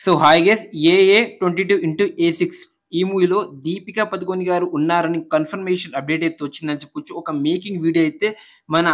So hi guys ఏఏ 22x ఈ మూవీలో దీపికా పదుకొనె గారు ఉన్నారని కన్ఫర్మేషన్ అప్డేట్ అయితే వచ్చిందని చెప్పొచ్చు. ఒక మేకింగ్ వీడియో అయితే మన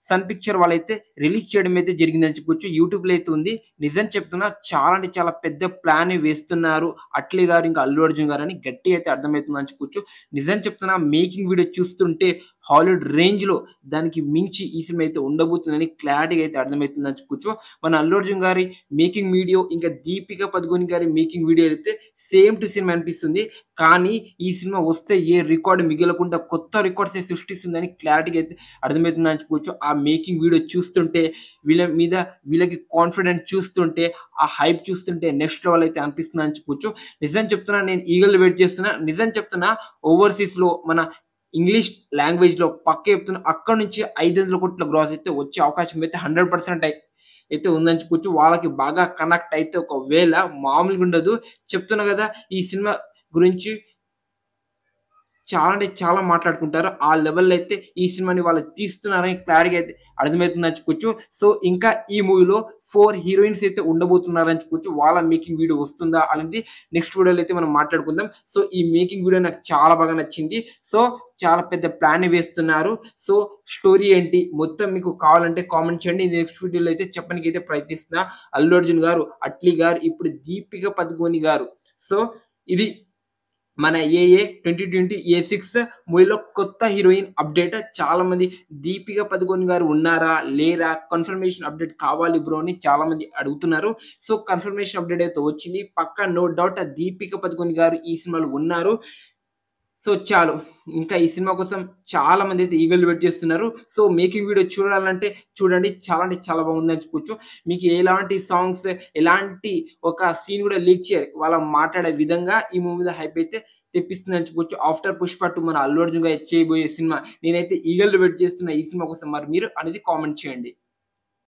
సన్ పిక్చర్ వాళ్ళైతే రిలీజ్ చేయడం అయితే జరిగిందని చెప్పొచ్చు. యూట్యూబ్‌లో అయితే ఉంది. నిజం చెప్తున్నా చాలా అంటే చాలా పెద్ద ప్లాన్ వేస్తున్నారు. అట్లీ గారు ఇంకా అల్లు అర్జున్ గారు అని గట్టిగా అయితే అర్థమవుతుందని చెప్పొచ్చు. నిజం చెప్తున్నా మేకింగ్ వీడియో చూస్తుంటే హాలీవుడ్ రేంజ్‌లో దానికి మించి ఈ సినిమా అయితే ఉండబోతుందని క్లారిటీగా అయితే అర్థమవుతుందని చెప్పొచ్చు. మన అల్లు అర్జున్ గారి మేకింగ్ వీడియో ఇంకా దీపికా పదుకొనె గారి మేకింగ్ వీడియో అయితే సేమ్ టు సేమ్ అనిపిస్తుంది. కానీ ఈ సినిమా వస్తే ఏ రికార్డ్ మిగలకుండా కొత్త రికార్డ్స్ సృష్టిస్తుందని క్లారిటీగా అయితే అర్థమవుతుందని చెప్పొచ్చు. ఆ మేకింగ్ వీడియో చూస్తుంటే వీళ్ళకి కాన్ఫిడెన్స్ చూస్తుంటే ఆ హైప్ చూస్తుంటే నెక్స్ట్ లెవెల్ అయితే అనిపిస్తుందని చెప్పొచ్చు. నిజం చెప్తున్నా నేను ఈగల్ వెయిట్ చేస్తున్నా. నిజం చెప్తున్నా ఓవర్‌సీస్‌లో మన ఇంగ్లీష్ లాంగ్వేజ్‌లో పక్కా చెప్తున్నా అక్కడి నుంచి 500 కోట్ల గ్రాస్ అయితే వచ్చే అవకాశం అయితే 100% అయితే ఉందని చెప్పొచ్చు. వాళ్ళకి బాగా కనెక్ట్ అయితే ఒకవేళ మామూలుగా ఉండదు. చెప్తున్నా కదా ఈ సినిమా గురించి చాలా అంటే చాలా మాట్లాడుకుంటారు. ఆ లెవెల్‌లో అయితే ఈ సినిమాని వాళ్ళు తీస్తున్నారని క్లారిటీగా అయితే అర్థమవుతుందని చెప్పొచ్చు. సో, ఇంకా ఈ మూవీలో 4 హీరోయిన్స్ అయితే ఉండబోతున్నారని చెప్పొచ్చు. వాళ్ళ మేకింగ్ వీడియో వస్తుందా అనేది నెక్స్ట్ వీడియోలో అయితే మనం మాట్లాడుకుందాం. సో, ఈ మేకింగ్ వీడియో నాకు చాలా బాగా నచ్చింది. సో, చాలా పెద్ద ప్లాన్ వేస్తున్నారు. సో, స్టోరీ ఏంటి మొత్తం మీకు కావాలంటే కామెంట్ చేయండి. నెక్స్ట్ వీడియోలో అయితే చెప్పడానికి అయితే ప్రయత్నిస్తున్నా. అల్లు అర్జున్ గారు, అట్లీ గారు, ఇప్పుడు దీపిక పదుకొనె గారు. సో, ఇది మన ఏఏ 2020 మూవీలో కొత్త హీరోయిన్ అప్డేట్. చాలా మంది దీపిక పదుకొనె గారు ఉన్నారా? లేరా? కన్ఫర్మేషన్ అప్డేట్ కావాలి బ్రో అని చాలా మంది అడుగుతున్నారు. సో, కన్ఫర్మేషన్ అప్డేట్ అయితే వచ్చింది. పక్కా నో డౌట్ దీపిక పదుకొనె గారు ఈ సినిమాలో ఉన్నారు. సో, చాలు. ఇంకా ఈ సినిమా కోసం చాలా మంది అయితే ఈగర్‌గా వెయిట్ చేస్తున్నారు. సో, మేకింగ్ వీడియో చూడాలంటే చూడండి. చాలా అంటే చాలా బాగుందని చెప్పొచ్చు. మీకు ఎలాంటి సాంగ్స్, ఎలాంటి ఒక సీన్ కూడా లీక్ చేయరు. వాళ్ళు మాట్లాడే విధంగా ఈ మూవీ మీద హైప్ అయితే తెప్పిస్తుందని చెప్పొచ్చు. ఆఫ్టర్ 'పుష్ప 2' మన అల్లు అర్జున్ గారు చేయబోయే సినిమా. నేనైతే ఈగర్‌గా వెయిట్ చేస్తున్నా ఈ సినిమా కోసం. మరి మీరు అనేది కామెంట్ చేయండి.